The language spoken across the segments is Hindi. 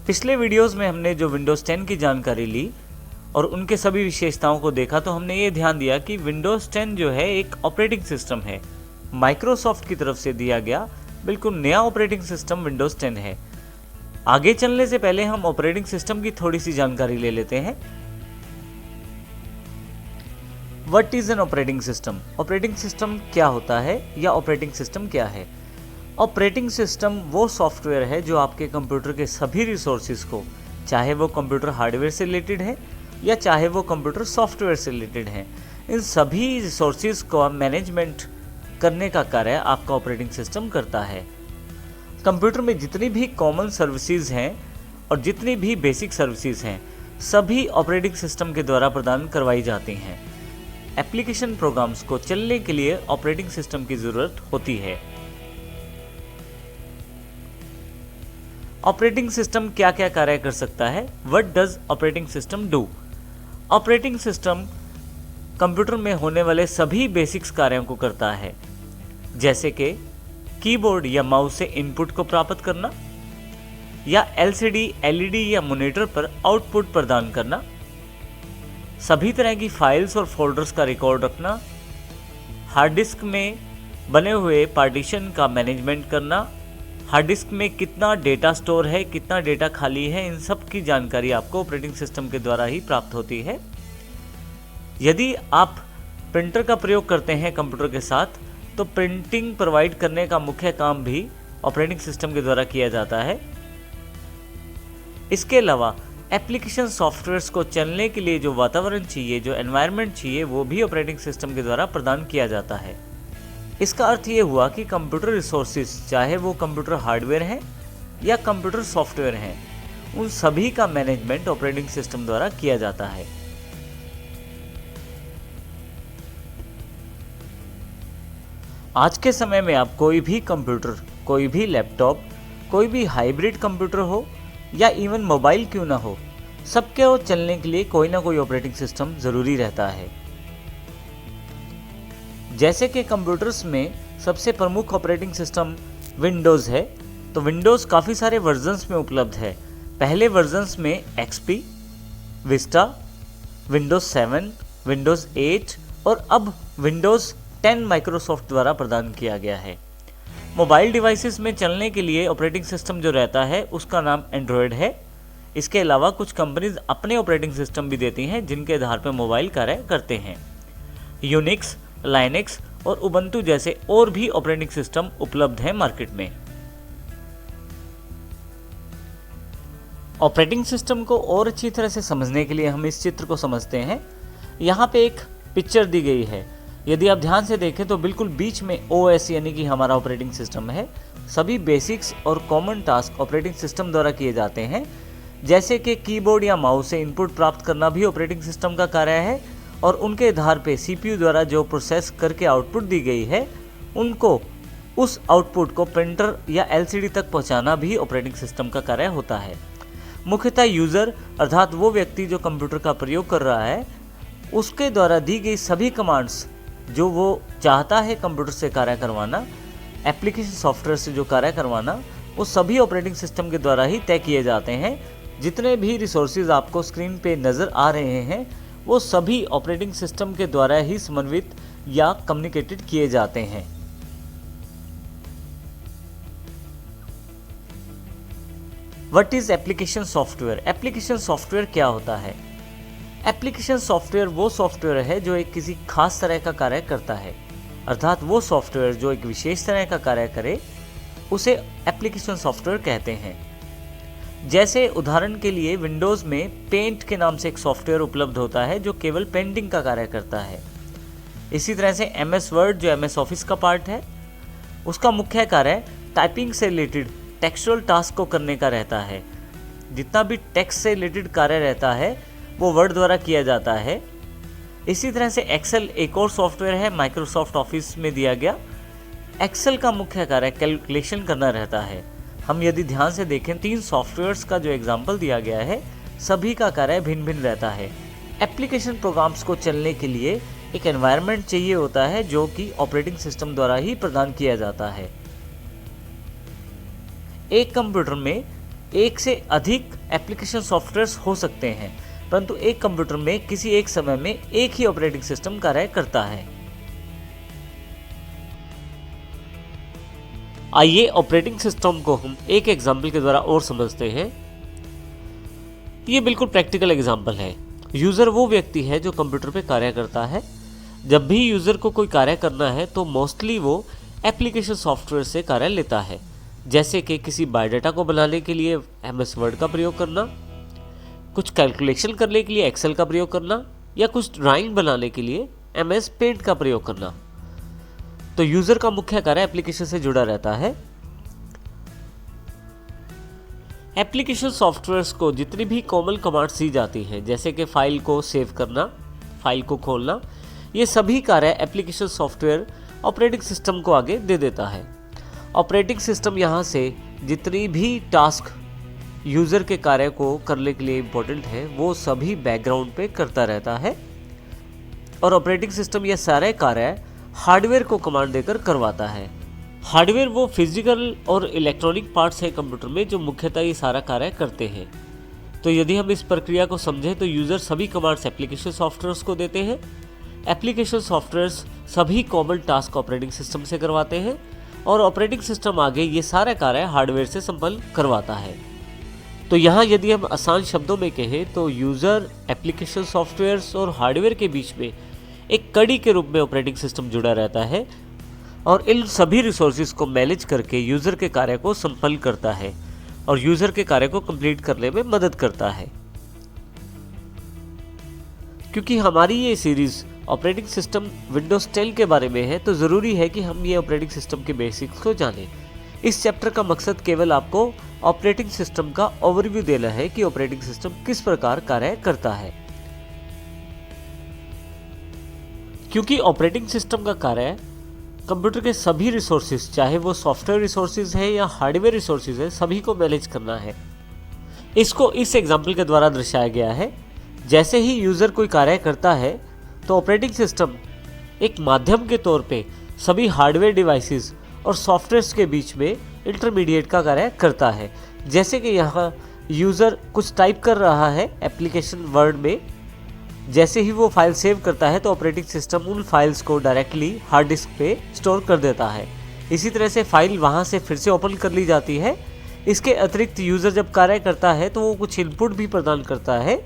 पिछले वीडियोस में हमने जो विंडोज़ 10 की जानकारी ली और उनके सभी विशेषताओं को देखा तो हमने ये ध्यान दिया कि विंडोज़ 10 जो है एक ऑपरेटिंग सिस्टम है, माइक्रोसॉफ्ट की तरफ से दिया गया बिल्कुल नया ऑपरेटिंग सिस्टम विंडोज़ 10 है। आगे चलने से पहले हम ऑपरेटिंग सिस्टम की थोड़ी सी जानकारी ले लेते हैं। What is an operating system? Operating system क्या होता है या ऑपरेटिंग सिस्टम क्या है? ऑपरेटिंग सिस्टम वो सॉफ्टवेयर है जो आपके कंप्यूटर के सभी रिसोर्सेज को, चाहे वो कंप्यूटर हार्डवेयर से रिलेटेड है या चाहे वो कंप्यूटर सॉफ्टवेयर से रिलेटेड है, इन सभी रिसोर्सेज को मैनेजमेंट करने का कार्य आपका ऑपरेटिंग सिस्टम करता है। कंप्यूटर में जितनी भी कॉमन सर्विसेज हैं और जितनी भी बेसिक सर्विसेज हैं, सभी ऑपरेटिंग सिस्टम के द्वारा प्रदान करवाई जाती हैं। एप्लीकेशन प्रोग्राम्स को चलने के लिए ऑपरेटिंग सिस्टम की ज़रूरत होती है। ऑपरेटिंग सिस्टम क्या क्या कार्य कर सकता है? What does operating system do? Operating system computer में होने वाले सभी बेसिक्स कार्यों को करता है, जैसे कि कीबोर्ड या माउस से इनपुट को प्राप्त करना, या एलसीडी, एलईडी या मॉनिटर पर आउटपुट प्रदान करना, सभी तरह की फाइल्स और फोल्डर्स का रिकॉर्ड रखना, हार्ड डिस्क में बने हुए पार्टीशन का मैनेजमेंट करना, हार्ड डिस्क में कितना डेटा स्टोर है, कितना डेटा खाली है, इन सब की जानकारी आपको ऑपरेटिंग सिस्टम के द्वारा ही प्राप्त होती है। यदि आप प्रिंटर का प्रयोग करते हैं कंप्यूटर के साथ, तो प्रिंटिंग प्रोवाइड करने का मुख्य काम भी ऑपरेटिंग सिस्टम के द्वारा किया जाता है। इसके अलावा एप्लीकेशन सॉफ्टवेयर्स को चलने के लिए जो वातावरण चाहिए, जो एनवायरनमेंट चाहिए, वो भी ऑपरेटिंग सिस्टम के द्वारा प्रदान किया जाता है। इसका अर्थ ये हुआ कि कंप्यूटर रिसोर्सेज, चाहे वो कंप्यूटर हार्डवेयर हैं या कंप्यूटर सॉफ्टवेयर हैं, उन सभी का मैनेजमेंट ऑपरेटिंग सिस्टम द्वारा किया जाता है। आज के समय में आप कोई भी कंप्यूटर, कोई भी लैपटॉप, कोई भी हाइब्रिड कंप्यूटर हो या इवन मोबाइल क्यों ना हो, सबके और चलने के लिए कोई ना कोई ऑपरेटिंग सिस्टम ज़रूरी रहता है। जैसे कि कंप्यूटर्स में सबसे प्रमुख ऑपरेटिंग सिस्टम विंडोज़ है, तो विंडोज़ काफ़ी सारे वर्जन्स में उपलब्ध है। पहले वर्जन्स में एक्सपी, विस्टा, विंडोज़ 7, विंडोज़ 8 और अब विंडोज़ 10 माइक्रोसॉफ्ट द्वारा प्रदान किया गया है। मोबाइल डिवाइसेस में चलने के लिए ऑपरेटिंग सिस्टम जो रहता है उसका नाम एंड्रॉयड है। इसके अलावा कुछ कंपनीज अपने ऑपरेटिंग सिस्टम भी देती हैं जिनके आधार पर मोबाइल कार्य करते हैं। यूनिक्स, लाइनेक्स और उबंटू जैसे और भी ऑपरेटिंग सिस्टम उपलब्ध हैं मार्केट में। ऑपरेटिंग सिस्टम को और अच्छी तरह से समझने के लिए हम इस चित्र को समझते हैं। यहाँ पे एक पिक्चर दी गई है। यदि आप ध्यान से देखें तो बिल्कुल बीच में OS यानी कि हमारा ऑपरेटिंग सिस्टम है। सभी बेसिक्स और कॉमन टास्क ऑपरेटिंग सिस्टम द्वारा किए जाते हैं, जैसे कि कीबोर्ड या माउस से इनपुट प्राप्त करना भी ऑपरेटिंग सिस्टम का कार्य है और उनके आधार पे CPU द्वारा जो प्रोसेस करके आउटपुट दी गई है, उनको उस आउटपुट को प्रिंटर या LCD तक पहुंचाना भी ऑपरेटिंग सिस्टम का कार्य होता है। मुख्यतः यूज़र अर्थात वो व्यक्ति जो कंप्यूटर का प्रयोग कर रहा है, उसके द्वारा दी गई सभी कमांड्स जो वो चाहता है कंप्यूटर से कार्य करवाना, एप्लीकेशन सॉफ्टवेयर से जो कार्य करवाना, वो सभी ऑपरेटिंग सिस्टम के द्वारा ही तय किए जाते हैं। जितने भी रिसोर्सेज आपको स्क्रीन पे नज़र आ रहे हैं, वो सभी ऑपरेटिंग सिस्टम के द्वारा ही समन्वित या कम्युनिकेटेड किए जाते हैं। What is application software? Application software क्या होता है? एप्लीकेशन सॉफ्टवेयर वो सॉफ्टवेयर है जो एक किसी खास तरह का कार्य करता है, अर्थात वो सॉफ्टवेयर जो एक विशेष तरह का कार्य करे उसे एप्लीकेशन सॉफ्टवेयर कहते हैं। जैसे उदाहरण के लिए विंडोज़ में पेंट के नाम से एक सॉफ्टवेयर उपलब्ध होता है जो केवल पेंटिंग का कार्य करता है। इसी तरह से MS वर्ड जो MS ऑफिस का पार्ट है, उसका मुख्य कार्य टाइपिंग से रिलेटेड टेक्सचुअल टास्क को करने का रहता है। जितना भी टेक्स्ट से रिलेटेड कार्य रहता है वो वर्ड द्वारा किया जाता है। इसी तरह से एक्सेल एक और सॉफ्टवेयर है माइक्रोसॉफ्ट ऑफिस में दिया गया। एक्सेल का मुख्य कार्य कैलकुलेशन करना रहता है। हम यदि ध्यान से देखें, 3 सॉफ्टवेयर्स का जो एग्जाम्पल दिया गया है, सभी का कार्य भिन्न भिन्न रहता है। एप्लीकेशन प्रोग्राम्स को चलने के लिए एक एनवायरनमेंट चाहिए होता है जो कि ऑपरेटिंग सिस्टम द्वारा ही प्रदान किया जाता है। एक कंप्यूटर में एक से अधिक एप्लीकेशन सॉफ्टवेयर्स हो सकते हैं, परंतु एक कंप्यूटर में किसी एक समय में एक ही ऑपरेटिंग सिस्टम कार्य करता है। आइए ऑपरेटिंग सिस्टम को हम एक एग्जाम्पल के द्वारा और समझते हैं। ये बिल्कुल प्रैक्टिकल एग्जाम्पल है। यूज़र वो व्यक्ति है जो कंप्यूटर पे कार्य करता है। जब भी यूज़र को कोई कार्य करना है तो मोस्टली वो एप्लीकेशन सॉफ्टवेयर से कार्य लेता है, जैसे कि किसी बायोडाटा को बनाने के लिए MS वर्ड का प्रयोग करना, कुछ कैलकुलेशन करने के लिए एक्सेल का प्रयोग करना, या कुछ ड्राइंग बनाने के लिए MS पेंट का प्रयोग करना। तो यूज़र का मुख्य कार्य एप्लीकेशन से जुड़ा रहता है। एप्लीकेशन सॉफ्टवेयर्स को जितनी भी कॉमन कमांड्स दी जाती हैं, जैसे कि फाइल को सेव करना, फाइल को खोलना, ये सभी कार्य एप्लीकेशन सॉफ्टवेयर ऑपरेटिंग सिस्टम को आगे दे देता है। ऑपरेटिंग सिस्टम यहाँ से जितनी भी टास्क यूज़र के कार्य को करने के लिए इम्पोर्टेंट है वो सभी बैकग्राउंड पे करता रहता है, और ऑपरेटिंग सिस्टम ये सारे कार्य हार्डवेयर को कमांड देकर करवाता है। हार्डवेयर वो फिजिकल और इलेक्ट्रॉनिक पार्ट्स हैं कंप्यूटर में जो मुख्यतः ये सारा कार्य करते हैं। तो यदि हम इस प्रक्रिया को समझें तो यूज़र सभी कमांड्स एप्लीकेशन सॉफ्टवेयर्स को देते हैं। एप्लीकेशन सॉफ्टवेयर्स सभी कॉमन टास्क ऑपरेटिंग सिस्टम से करवाते हैं, और ऑपरेटिंग सिस्टम आगे ये सारे कार्य हार्डवेयर से संपन्न करवाता है। तो यहाँ यदि हम आसान शब्दों में कहें तो यूज़र, एप्लीकेशन सॉफ्टवेयर्स और हार्डवेयर के बीच में एक कड़ी के रूप में ऑपरेटिंग सिस्टम जुड़ा रहता है, और इन सभी रिसोर्सेज को मैनेज करके यूज़र के कार्य को संपन्न करता है और यूज़र के कार्य को कंप्लीट करने में मदद करता है। क्योंकि हमारी ये सीरीज़ ऑपरेटिंग सिस्टम विंडोज़ 10 के बारे में है, तो ज़रूरी है कि हम ये ऑपरेटिंग सिस्टम के बेसिक्स को जानें। इस चैप्टर का मकसद केवल आपको ऑपरेटिंग सिस्टम का ओवरव्यू देना है कि ऑपरेटिंग सिस्टम किस प्रकार कार्य करता है। क्योंकि ऑपरेटिंग सिस्टम का कार्य कंप्यूटर के सभी रिसोर्सेज, चाहे वो सॉफ्टवेयर रिसोर्सेज हैं या हार्डवेयर रिसोर्सेज हैं, सभी को मैनेज करना है। इसको इस एग्जाम्पल के द्वारा दर्शाया गया है। जैसे ही यूज़र कोई कार्य करता है तो ऑपरेटिंग सिस्टम एक माध्यम के तौर पे सभी हार्डवेयर डिवाइसेस और सॉफ्टवेयर्स के बीच में इंटरमीडिएट का कार्य करता है। जैसे कि यहाँ यूज़र कुछ टाइप कर रहा है एप्लीकेशन वर्ड में, जैसे ही वो फाइल सेव करता है तो ऑपरेटिंग सिस्टम उन फाइल्स को डायरेक्टली हार्ड डिस्क पे स्टोर कर देता है। इसी तरह से फाइल वहाँ से फिर से ओपन कर ली जाती है। इसके अतिरिक्त यूज़र जब कार्य करता है तो वो कुछ इनपुट भी प्रदान करता है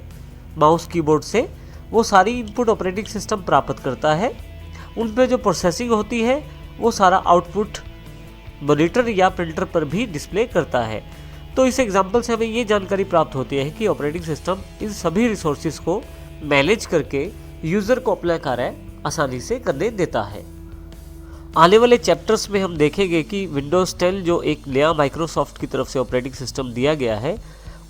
माउस कीबोर्ड से। वो सारी इनपुट ऑपरेटिंग सिस्टम प्राप्त करता है। उन पे जो प्रोसेसिंग होती है वो सारा आउटपुट मॉनिटर या प्रिंटर पर भी डिस्प्ले करता है। तो इस एग्जाम्पल से हमें ये जानकारी प्राप्त होती है कि ऑपरेटिंग सिस्टम इन सभी रिसोर्सेज को मैनेज करके यूज़र को अपना कार्य आसानी से करने देता है। आने वाले चैप्टर्स में हम देखेंगे कि विंडोज़ 10 जो एक नया माइक्रोसॉफ्ट की तरफ से ऑपरेटिंग सिस्टम दिया गया है,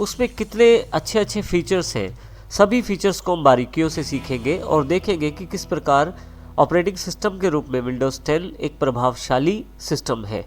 उसमें कितने अच्छे अच्छे फीचर्स हैं। सभी फीचर्स को हम बारीकियों से सीखेंगे और देखेंगे कि किस प्रकार ऑपरेटिंग सिस्टम के रूप में विंडोज़ 10 एक प्रभावशाली सिस्टम है।